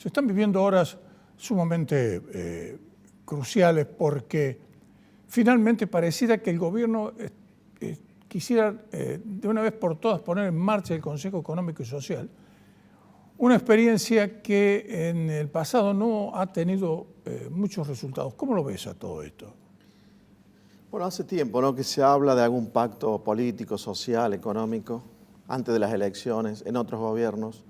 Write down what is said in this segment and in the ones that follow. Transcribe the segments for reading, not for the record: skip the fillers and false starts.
Se están viviendo horas sumamente cruciales porque finalmente pareciera que el gobierno quisiera de una vez por todas poner en marcha el Consejo Económico y Social, una experiencia que en el pasado no ha tenido muchos resultados. ¿Cómo lo ves a todo esto? Bueno, hace tiempo, ¿no?, que se habla de algún pacto político, social, económico, antes de las elecciones, en otros gobiernos.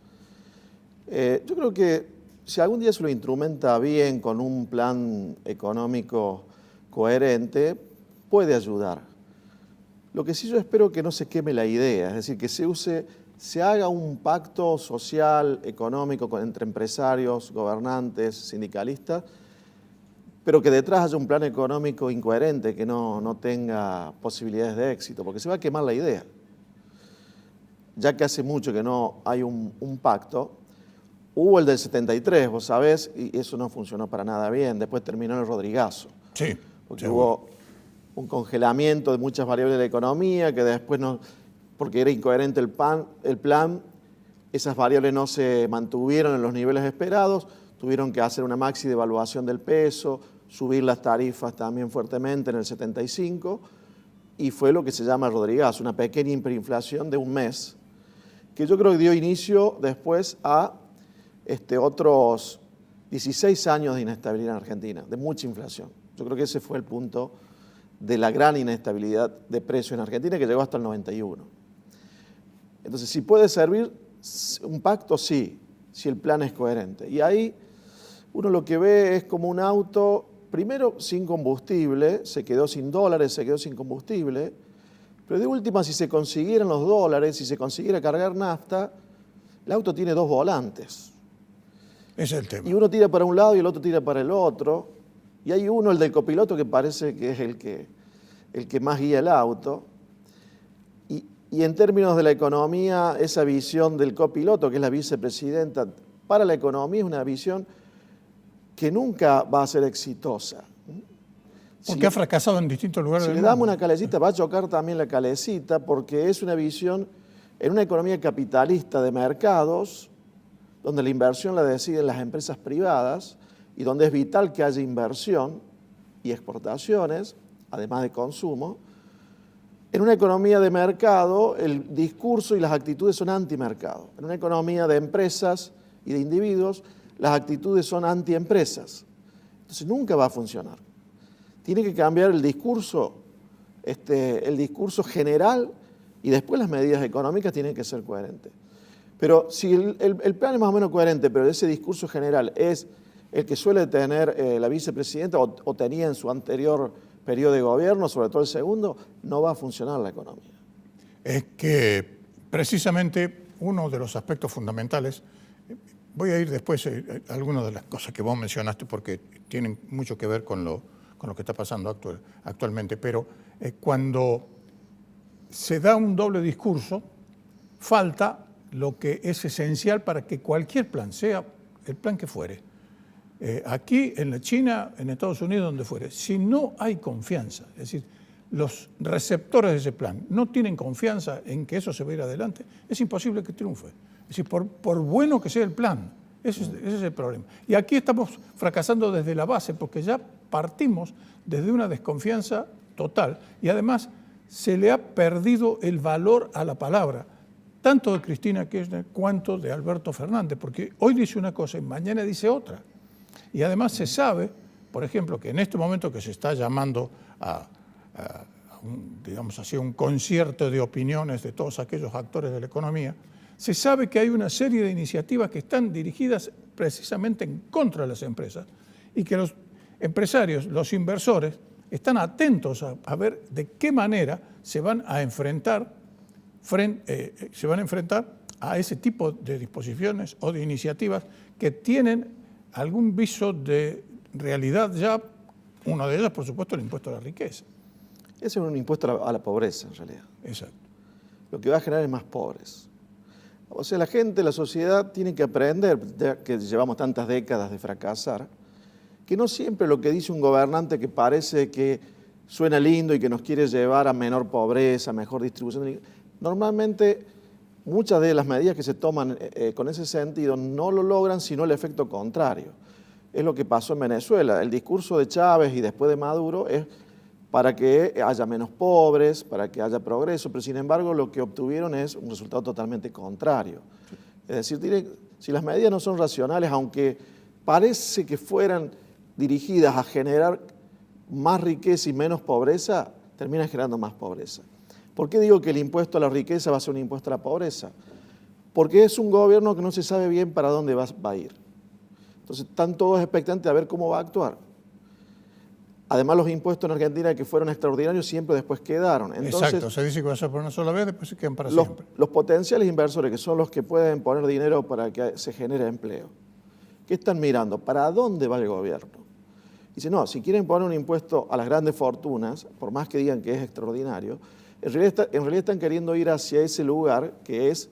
Yo creo que si algún día se lo instrumenta bien con un plan económico coherente, puede ayudar. Lo que sí yo espero que no se queme la idea, es decir, que se haga un pacto social, económico entre empresarios, gobernantes, sindicalistas, pero que detrás haya un plan económico incoherente, que no tenga posibilidades de éxito, porque se va a quemar la idea. Ya que hace mucho que no hay un pacto, hubo el del 73, vos sabés, y eso no funcionó para nada bien. Después terminó el Rodrigazo. Sí. Porque hubo un congelamiento de muchas variables de la economía, que después porque era incoherente el plan, esas variables no se mantuvieron en los niveles esperados, tuvieron que hacer una maxi devaluación del peso, subir las tarifas también fuertemente en el 75, y fue lo que se llama Rodrigazo, una pequeña hiperinflación de un mes, que yo creo que dio inicio después a otros 16 años de inestabilidad en Argentina, de mucha inflación. Yo creo que ese fue el punto de la gran inestabilidad de precios en Argentina, que llegó hasta el 91. Entonces, si puede servir un pacto, sí, si el plan es coherente. Y ahí uno lo que ve es como un auto, primero sin combustible, se quedó sin dólares, se quedó sin combustible, pero de última, si se consiguieran los dólares, si se consiguiera cargar nafta, el auto tiene dos volantes. Ese es el tema. Y uno tira para un lado y el otro tira para el otro. Y hay uno, el del copiloto, que parece que es el que más guía el auto. Y en términos de la economía, esa visión del copiloto, que es la vicepresidenta, para la economía es una visión que nunca va a ser exitosa. Porque ha fracasado en distintos lugares del mundo. Si le damos una calecita, va a chocar también la calecita, porque es una visión en una economía capitalista de mercados, donde la inversión la deciden las empresas privadas y donde es vital que haya inversión y exportaciones, además de consumo. En una economía de mercado, el discurso y las actitudes son antimercado. En una economía de empresas y de individuos, las actitudes son antiempresas. Entonces nunca va a funcionar. Tiene que cambiar el discurso general, y después las medidas económicas tienen que ser coherentes. Pero si el plan es más o menos coherente, pero ese discurso general es el que suele tener la vicepresidenta o tenía en su anterior periodo de gobierno, sobre todo el segundo, no va a funcionar la economía. Es que precisamente uno de los aspectos fundamentales, voy a ir después a algunas de las cosas que vos mencionaste porque tienen mucho que ver con lo que está pasando actualmente, pero cuando se da un doble discurso, falta lo que es esencial para que cualquier plan, sea el plan que fuere, aquí en la China, en Estados Unidos, donde fuere, si no hay confianza, es decir, los receptores de ese plan no tienen confianza en que eso se va a ir adelante, es imposible que triunfe. Es decir, por bueno que sea el plan, ese es el problema. Y aquí estamos fracasando desde la base, porque ya partimos desde una desconfianza total y además se le ha perdido el valor a la palabra, tanto de Cristina Kirchner cuanto de Alberto Fernández, porque hoy dice una cosa y mañana dice otra. Y además se sabe, por ejemplo, que en este momento que se está llamando a un concierto de opiniones de todos aquellos actores de la economía, se sabe que hay una serie de iniciativas que están dirigidas precisamente en contra de las empresas y que los empresarios, los inversores, están atentos a ver de qué manera se van a enfrentar a ese tipo de disposiciones o de iniciativas que tienen algún viso de realidad ya. Una de ellas, por supuesto, el impuesto a la riqueza. Ese es un impuesto a la pobreza, en realidad. Exacto. Lo que va a generar es más pobres. O sea, la gente, la sociedad tiene que aprender, ya que llevamos tantas décadas de fracasar, que no siempre lo que dice un gobernante que parece que suena lindo y que nos quiere llevar a menor pobreza, mejor distribución, normalmente muchas de las medidas que se toman con ese sentido no lo logran, sino el efecto contrario. Es lo que pasó en Venezuela. El discurso de Chávez y después de Maduro es para que haya menos pobres, para que haya progreso, pero sin embargo lo que obtuvieron es un resultado totalmente contrario. Es decir, si las medidas no son racionales, aunque parece que fueran dirigidas a generar más riqueza y menos pobreza, terminan generando más pobreza. ¿Por qué digo que el impuesto a la riqueza va a ser un impuesto a la pobreza? Porque es un gobierno que no se sabe bien para dónde va a ir. Entonces están todos expectantes a ver cómo va a actuar. Además, los impuestos en Argentina que fueron extraordinarios siempre después quedaron. Entonces, exacto, se dice que va a ser por una sola vez, después se quedan para siempre. Los potenciales inversores, que son los que pueden poner dinero para que se genere empleo, ¿qué están mirando? ¿Para dónde va el gobierno? Dice, no, si quieren poner un impuesto a las grandes fortunas, por más que digan que es extraordinario, en realidad están queriendo ir hacia ese lugar que es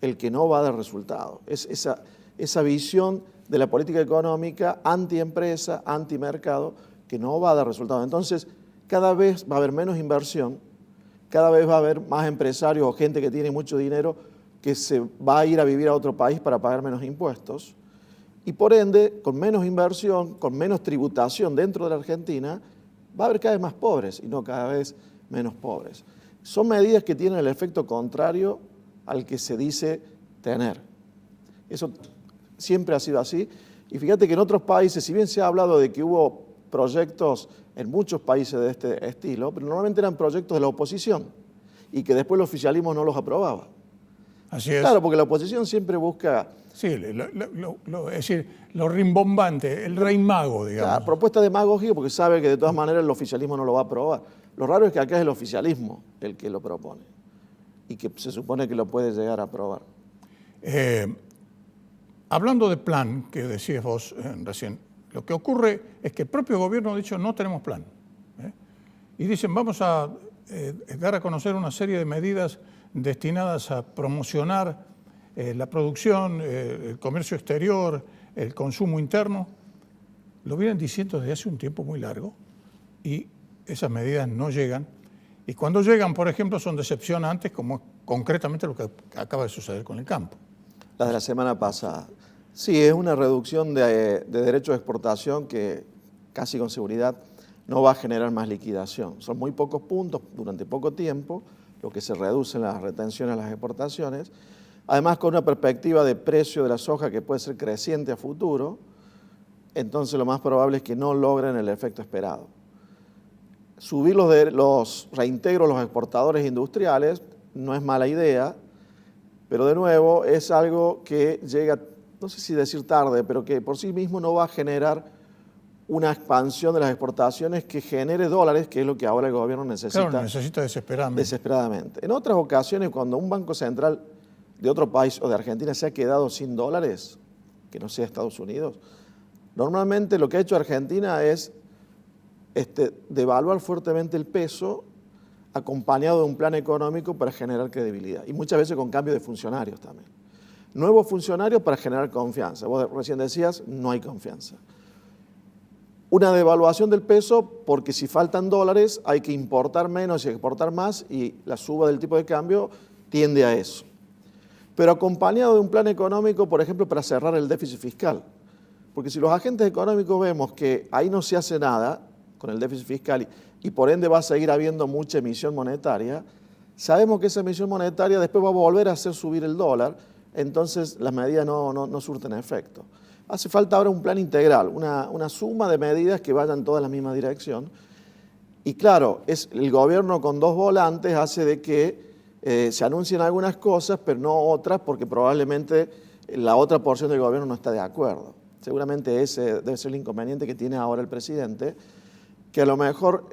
el que no va a dar resultado. Es esa visión de la política económica anti-empresa, anti-mercado, que no va a dar resultado. Entonces, cada vez va a haber menos inversión, cada vez va a haber más empresarios o gente que tiene mucho dinero que se va a ir a vivir a otro país para pagar menos impuestos. Y por ende, con menos inversión, con menos tributación dentro de la Argentina, va a haber cada vez más pobres y no cada vez menos pobres. Son medidas que tienen el efecto contrario al que se dice tener. Eso siempre ha sido así. Y fíjate que en otros países, si bien se ha hablado de que hubo proyectos en muchos países de este estilo, pero normalmente eran proyectos de la oposición y que después el oficialismo no los aprobaba. Así es. Claro, porque la oposición siempre busca... Sí, es decir, lo rimbombante, el rey mago, digamos. La propuesta de demagógica porque sabe que de todas maneras el oficialismo no lo va a aprobar. Lo raro es que acá es el oficialismo el que lo propone y que se supone que lo puede llegar a aprobar. Hablando de plan, que decías vos recién, lo que ocurre es que el propio gobierno ha dicho no tenemos plan. Y dicen vamos a dar a conocer una serie de medidas destinadas a promocionar la producción, el comercio exterior, el consumo interno. Lo vienen diciendo desde hace un tiempo muy largo y esas medidas no llegan. Y cuando llegan, por ejemplo, son decepcionantes, como concretamente lo que acaba de suceder con el campo. La de la semana pasada. Sí, es una reducción de derechos de exportación que casi con seguridad no va a generar más liquidación. Son muy pocos puntos durante poco tiempo, lo que se reduce en las retenciones a las exportaciones. Además, con una perspectiva de precio de la soja que puede ser creciente a futuro, entonces lo más probable es que no logren el efecto esperado. Subir los reintegros a los exportadores industriales no es mala idea, pero de nuevo es algo que llega, no sé si decir tarde, pero que por sí mismo no va a generar una expansión de las exportaciones que genere dólares, que es lo que ahora el gobierno necesita. Claro, necesita desesperadamente. En otras ocasiones, cuando un banco central de otro país o de Argentina se ha quedado sin dólares, que no sea Estados Unidos, normalmente lo que ha hecho Argentina es devaluar fuertemente el peso acompañado de un plan económico para generar credibilidad y muchas veces con cambio de funcionarios también. Nuevos funcionarios para generar confianza. Vos recién decías, no hay confianza. Una devaluación del peso porque si faltan dólares hay que importar menos y exportar más y la suba del tipo de cambio tiende a eso. Pero acompañado de un plan económico, por ejemplo, para cerrar el déficit fiscal. Porque si los agentes económicos vemos que ahí no se hace nada con el déficit fiscal y por ende va a seguir habiendo mucha emisión monetaria, sabemos que esa emisión monetaria después va a volver a hacer subir el dólar, entonces las medidas no surten efecto. Hace falta ahora un plan integral, una suma de medidas que vayan todas en la misma dirección. Y claro, el gobierno con dos volantes hace de que se anuncien algunas cosas, pero no otras, porque probablemente la otra porción del gobierno no está de acuerdo. Seguramente ese debe ser el inconveniente que tiene ahora el presidente, que a lo mejor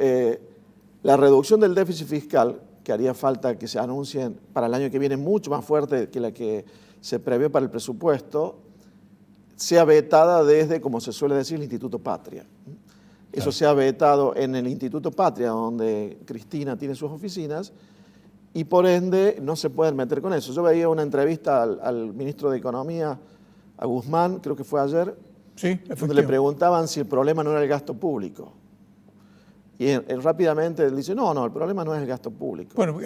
la reducción del déficit fiscal, que haría falta que se anuncien para el año que viene mucho más fuerte que la que se prevé para el presupuesto, sea vetada desde, como se suele decir, el Instituto Patria. Eso se ha vetado en el Instituto Patria, donde Cristina tiene sus oficinas, y por ende no se pueden meter con eso. Yo veía una entrevista al ministro de Economía, a Guzmán, creo que fue ayer, sí, donde le preguntaban si el problema no era el gasto público. Y él rápidamente dice, no, el problema no es el gasto público. Bueno,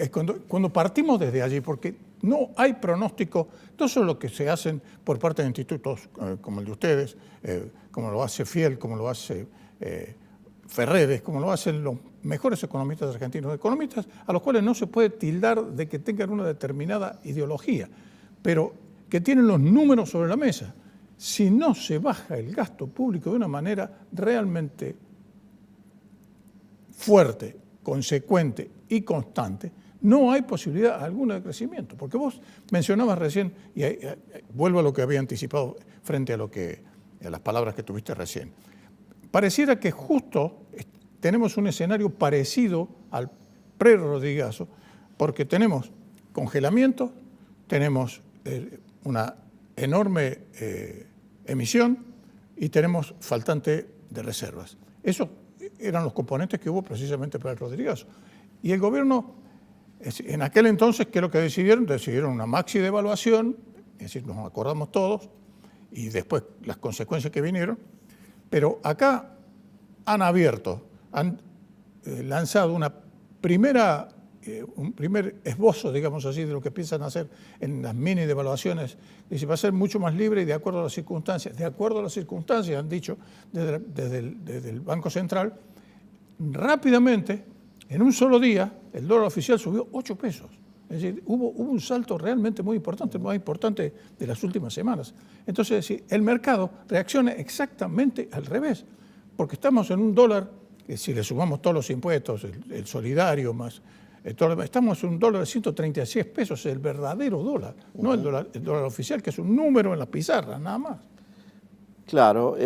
cuando partimos desde allí, porque no hay pronóstico. Todo eso es lo que se hacen por parte de institutos como el de ustedes, como lo hace Fiel, como lo hace Ferreres, como lo hacen los mejores economistas argentinos, economistas a los cuales no se puede tildar de que tengan una determinada ideología, pero que tienen los números sobre la mesa. Si no se baja el gasto público de una manera realmente fuerte, consecuente y constante, no hay posibilidad alguna de crecimiento. Porque vos mencionabas recién, y vuelvo a lo que había anticipado frente a las palabras que tuviste recién, pareciera que justo tenemos un escenario parecido al pre-Rodrigazo, porque tenemos congelamiento, tenemos una enorme emisión y tenemos faltante de reservas. Esos eran los componentes que hubo precisamente para el Rodrigazo. Y el gobierno, en aquel entonces, ¿qué es lo que decidieron? Decidieron una maxi devaluación, es decir, nos acordamos todos, y después las consecuencias que vinieron, pero acá han lanzado un primer esbozo, digamos así, de lo que piensan hacer en las mini devaluaciones. Dice, va a ser mucho más libre y de acuerdo a las circunstancias. De acuerdo a las circunstancias, han dicho desde el Banco Central, rápidamente, en un solo día, el dólar oficial subió 8 pesos. Es decir, hubo un salto realmente muy importante, el más importante de las últimas semanas. Entonces, es decir, el mercado reacciona exactamente al revés, porque estamos en un dólar, que si le sumamos todos los impuestos, el solidario más, estamos en un dólar de 136 pesos, el verdadero dólar, no el dólar oficial, que es un número en la pizarra, nada más. Claro,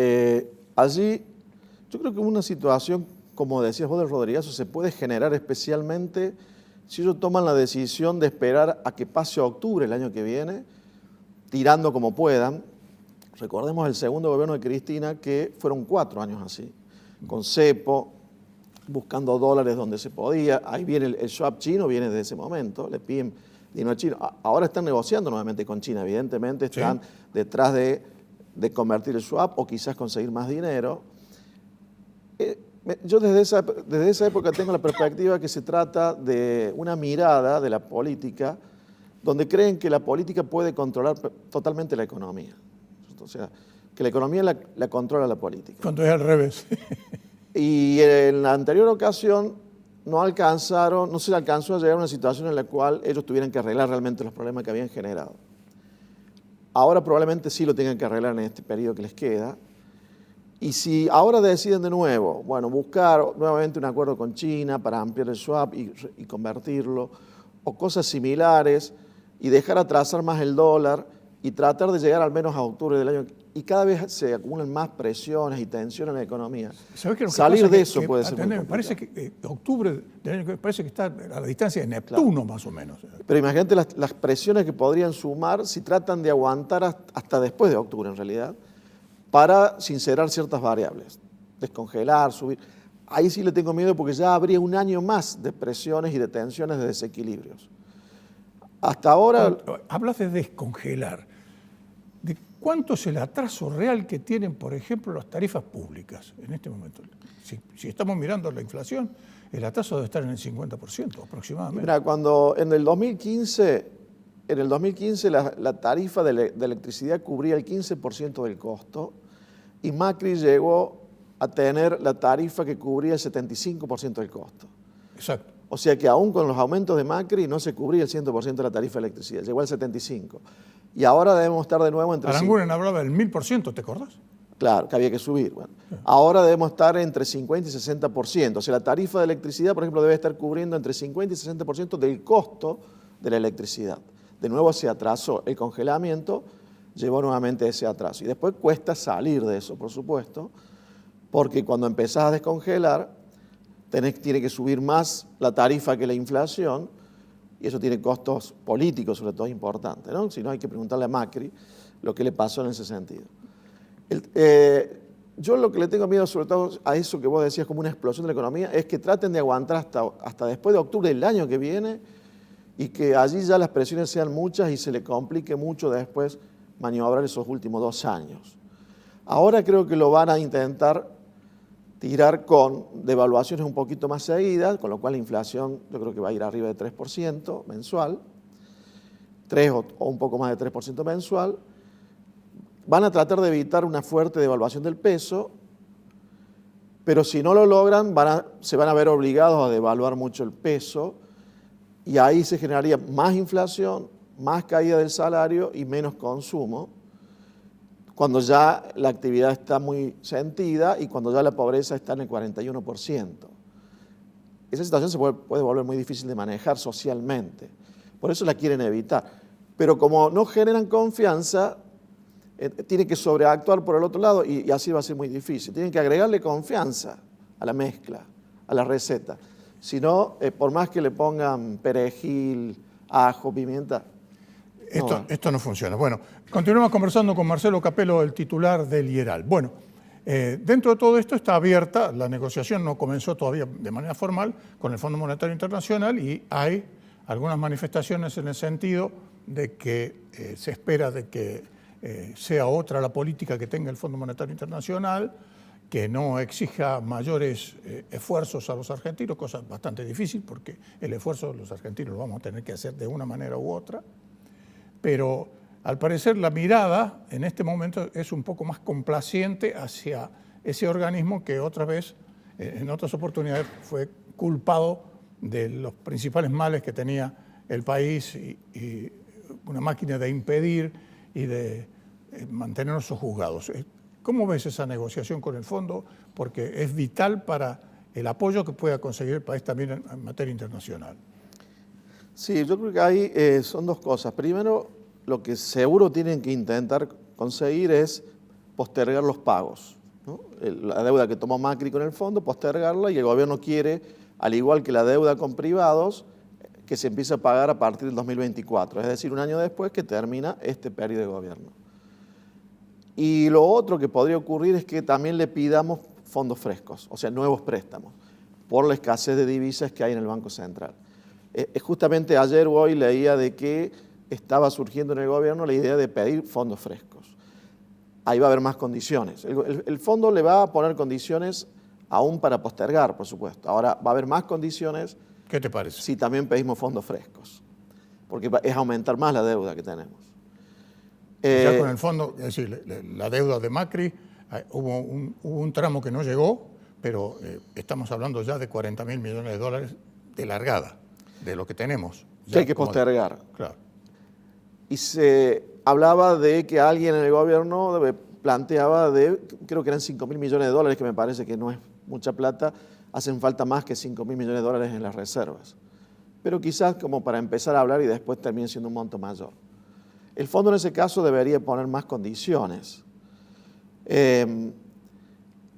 allí yo creo que una situación, como decías vos del Rodrigazo, se puede generar especialmente si ellos toman la decisión de esperar a que pase octubre el año que viene, tirando como puedan. Recordemos el segundo gobierno de Cristina, que fueron 4 años así, con cepo, buscando dólares donde se podía. Ahí viene el swap chino, viene de ese momento, le piden dinero a China. Ahora están negociando nuevamente con China, evidentemente están detrás de convertir el swap o quizás conseguir más dinero. Yo desde esa época tengo la perspectiva que se trata de una mirada de la política donde creen que la política puede controlar totalmente la economía. O sea, que la economía la controla la política. Cuando es al revés. Y en la anterior ocasión no se alcanzó a llegar a una situación en la cual ellos tuvieran que arreglar realmente los problemas que habían generado. Ahora probablemente sí lo tengan que arreglar en este periodo que les queda. Y si ahora deciden de nuevo, bueno, buscar nuevamente un acuerdo con China para ampliar el swap y convertirlo, o cosas similares, y dejar atrasar más el dólar y tratar de llegar al menos a octubre del año, y cada vez se acumulan más presiones y tensiones en la economía. Salir de eso puede ser muy complicado. Me parece que octubre del año que parece que está a la distancia de Neptuno, claro, más o menos. Pero imagínate las presiones que podrían sumar si tratan de aguantar hasta después de octubre, en realidad, para sincerar ciertas variables, descongelar, subir. Ahí sí le tengo miedo porque ya habría un año más de presiones y de tensiones, de desequilibrios. Hasta ahora... Hablas de descongelar. ¿De cuánto es el atraso real que tienen, por ejemplo, las tarifas públicas en este momento? Si estamos mirando la inflación, el atraso debe estar en el 50% aproximadamente. Mira, cuando en el 2015 la tarifa de electricidad cubría el 15% del costo y Macri llegó a tener la tarifa que cubría el 75% del costo. Exacto. O sea que aún con los aumentos de Macri no se cubría el 100% de la tarifa de electricidad, llegó al 75%. Y ahora debemos estar de nuevo entre... Aranguren hablaba del 1000%, ¿te acordás? Claro, que había que subir. Bueno, ahora debemos estar entre 50 y 60%. O sea, la tarifa de electricidad, por ejemplo, debe estar cubriendo entre 50 y 60% del costo de la electricidad. De nuevo se atrasó. El congelamiento llevó nuevamente ese atraso. Y después cuesta salir de eso, por supuesto, porque cuando empezás a descongelar, tiene que subir más la tarifa que la inflación, y eso tiene costos políticos, sobre todo, importantes, ¿no? Si no, hay que preguntarle a Macri lo que le pasó en ese sentido. Yo lo que le tengo miedo, sobre todo, a eso que vos decías como una explosión de la economía, es que traten de aguantar hasta después de octubre del año que viene y que allí ya las presiones sean muchas y se le complique mucho después maniobrar esos últimos 2 años. Ahora creo que lo van a intentar tirar con devaluaciones un poquito más seguidas, con lo cual la inflación yo creo que va a ir arriba de 3% mensual. 3 o un poco más de 3% mensual. Van a tratar de evitar una fuerte devaluación del peso, pero si no lo logran, se van a ver obligados a devaluar mucho el peso y ahí se generaría más inflación, más caída del salario y menos consumo, cuando ya la actividad está muy sentida y cuando ya la pobreza está en el 41%. Esa situación se puede volver muy difícil de manejar socialmente. Por eso la quieren evitar. Pero como no generan confianza, tienen que sobreactuar por el otro lado y así va a ser muy difícil. Tienen que agregarle confianza a la mezcla, a la receta. Si no, por más que le pongan perejil, ajo, pimienta, esto no funciona. Bueno, continuamos conversando con Marcelo Capello, el titular del IERAL. Bueno, dentro de todo esto está abierta, la negociación no comenzó todavía de manera formal con el Fondo Monetario Internacional y hay algunas manifestaciones en el sentido de que se espera de que sea otra la política que tenga el Fondo Monetario Internacional, que no exija mayores esfuerzos a los argentinos, cosa bastante difícil porque el esfuerzo de los argentinos lo vamos a tener que hacer de una manera u otra. Pero al parecer la mirada en este momento es un poco más complaciente hacia ese organismo que otra vez, en otras oportunidades, fue culpado de los principales males que tenía el país y una máquina de impedir y de mantenernos sojuzgados. ¿Cómo ves esa negociación con el fondo? Porque es vital para el apoyo que pueda conseguir el país también en materia internacional. Sí, yo creo que ahí son dos cosas. Primero, lo que seguro tienen que intentar conseguir es postergar los pagos, ¿no? La deuda que tomó Macri con el fondo, postergarla, y el gobierno quiere, al igual que la deuda con privados, que se empiece a pagar a partir del 2024, es decir, un año después que termina este periodo de gobierno. Y lo otro que podría ocurrir es que también le pidamos fondos frescos, o sea, nuevos préstamos, por la escasez de divisas que hay en el Banco Central. Justamente ayer o hoy leía de que estaba surgiendo en el gobierno la idea de pedir fondos frescos. Ahí va a haber más condiciones. El fondo le va a poner condiciones aún para postergar, por supuesto. Ahora va a haber más condiciones. ¿Qué te parece? Si también pedimos fondos frescos, porque es aumentar más la deuda que tenemos. Ya con el fondo, es decir, la deuda de Macri, hubo un tramo que no llegó, pero estamos hablando ya de 40.000 millones de dólares de largada, de lo que tenemos. Que hay que postergar. Claro. Y se hablaba de que alguien en el gobierno planteaba creo que eran 5.000 millones de dólares, que me parece que no es mucha plata, hacen falta más que 5.000 millones de dólares en las reservas. Pero quizás como para empezar a hablar y después termine siendo un monto mayor. El fondo en ese caso debería poner más condiciones.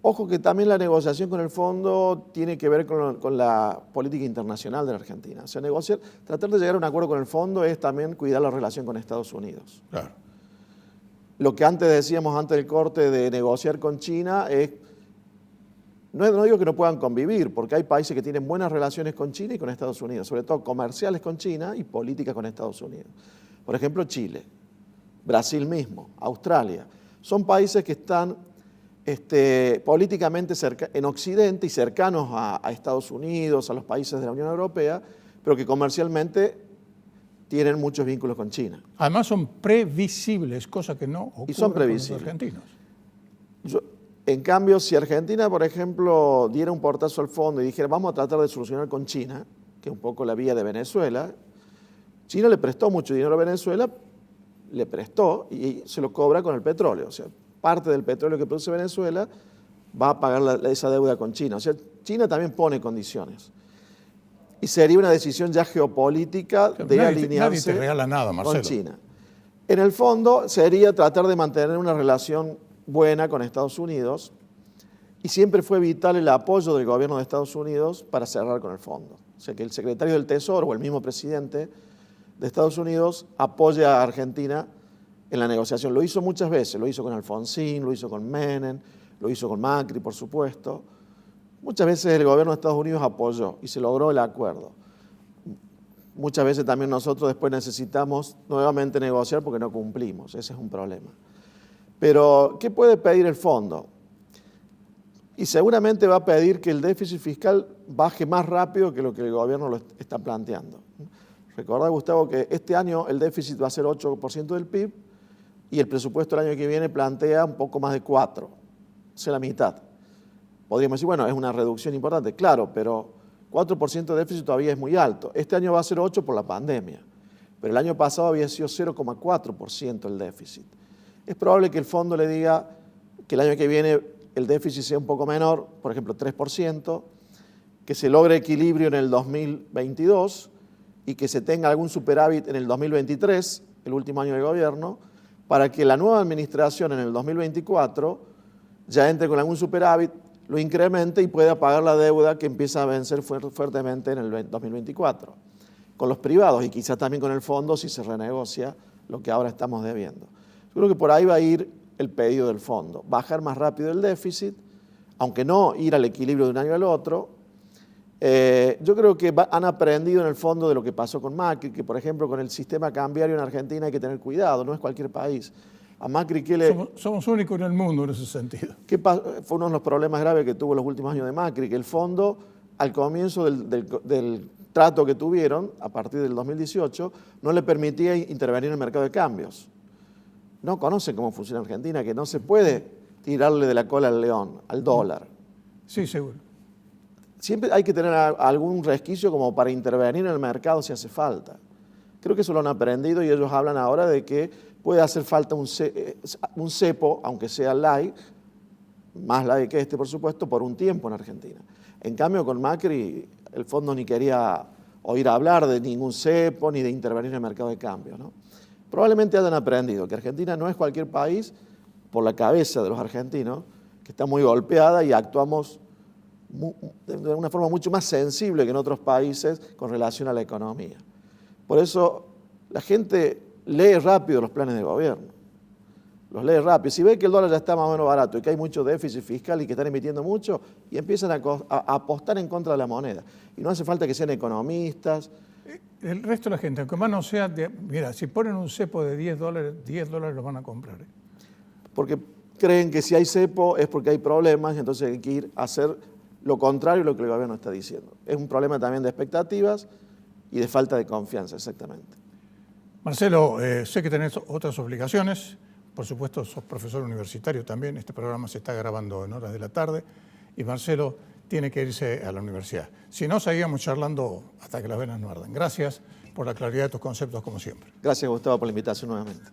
Ojo que también la negociación con el fondo tiene que ver con la política internacional de la Argentina. O sea, tratar de llegar a un acuerdo con el fondo es también cuidar la relación con Estados Unidos. Claro. Lo que antes decíamos, antes del corte, de negociar con China es... No digo que no puedan convivir, porque hay países que tienen buenas relaciones con China y con Estados Unidos, sobre todo comerciales con China y políticas con Estados Unidos. Por ejemplo, Chile, Brasil mismo, Australia. Son países que están políticamente en Occidente y cercanos a Estados Unidos, a los países de la Unión Europea, pero que comercialmente tienen muchos vínculos con China. Además son previsibles, cosa que no ocurre son con los argentinos. En cambio, si Argentina, por ejemplo, diera un portazo al fondo y dijera vamos a tratar de solucionar con China, que es un poco la vía de Venezuela, China le prestó mucho dinero a Venezuela, le prestó y se lo cobra con el petróleo. O sea, parte del petróleo que produce Venezuela va a pagar esa deuda con China. O sea, China también pone condiciones. Y sería una decisión ya geopolítica de alinearse nadie te regala nada, Marcelo. con China. En el fondo sería tratar de mantener una relación buena con Estados Unidos y siempre fue vital el apoyo del gobierno de Estados Unidos para cerrar con el fondo. O sea, que el secretario del Tesoro o el mismo presidente de Estados Unidos apoya a Argentina en la negociación. Lo hizo muchas veces, lo hizo con Alfonsín, lo hizo con Menem, lo hizo con Macri, por supuesto. Muchas veces el gobierno de Estados Unidos apoyó y se logró el acuerdo. Muchas veces también nosotros después necesitamos nuevamente negociar porque no cumplimos, ese es un problema. Pero, ¿qué puede pedir el fondo? Y seguramente va a pedir que el déficit fiscal baje más rápido que lo que el gobierno lo está planteando. Recordá, Gustavo, que este año el déficit va a ser 8% del PIB y el presupuesto el año que viene plantea un poco más de 4%, o sea, la mitad. Podríamos decir, bueno, es una reducción importante, claro, pero 4% de déficit todavía es muy alto. Este año va a ser 8% por la pandemia, pero el año pasado había sido 0,4% el déficit. Es probable que el fondo le diga que el año que viene el déficit sea un poco menor, por ejemplo 3%, que se logre equilibrio en el 2022 y que se tenga algún superávit en el 2023, el último año de gobierno, para que la nueva administración en el 2024 ya entre con algún superávit, lo incremente y pueda pagar la deuda que empieza a vencer fuertemente en el 2024, con los privados y quizás también con el fondo si se renegocia lo que ahora estamos debiendo. Yo creo que por ahí va a ir el pedido del fondo, bajar más rápido el déficit, aunque no ir al equilibrio de un año al otro. Yo creo que han aprendido en el fondo de lo que pasó con Macri, que por ejemplo con el sistema cambiario en Argentina hay que tener cuidado, no es cualquier país. A Macri, somos únicos en el mundo en ese sentido. Fue uno de los problemas graves que tuvo los últimos años de Macri, que el fondo, al comienzo del trato que tuvieron, a partir del 2018, no le permitía intervenir en el mercado de cambios. No conocen cómo funciona Argentina, que no se puede tirarle de la cola al león, al dólar. Sí, seguro. Siempre hay que tener algún resquicio como para intervenir en el mercado si hace falta. Creo que eso lo han aprendido y ellos hablan ahora de que puede hacer falta un cepo, aunque sea light, más light que este, por supuesto, por un tiempo en Argentina. En cambio, con Macri, el fondo ni quería oír hablar de ningún cepo ni de intervenir en el mercado de cambio, ¿no? Probablemente hayan aprendido que Argentina no es cualquier país por la cabeza de los argentinos, que está muy golpeada y actuamos de una forma mucho más sensible que en otros países con relación a la economía. Por eso la gente lee rápido los planes de gobierno, los lee rápido. Si ve que el dólar ya está más o menos barato y que hay mucho déficit fiscal y que están emitiendo mucho, y empiezan a apostar en contra de la moneda. Y no hace falta que sean economistas. El resto de la gente, aunque más no sea, mira, si ponen un cepo de $10 lo van a comprar. Porque creen que si hay cepo es porque hay problemas, y entonces hay que ir a hacer lo contrario de lo que el gobierno está diciendo. Es un problema también de expectativas y de falta de confianza, exactamente. Marcelo, sé que tenés otras obligaciones, por supuesto sos profesor universitario también, este programa se está grabando en horas de la tarde y Marcelo tiene que irse a la universidad. Si no, seguíamos charlando hasta que las venas no ardan. Gracias por la claridad de tus conceptos como siempre. Gracias, Gustavo, por la invitación nuevamente.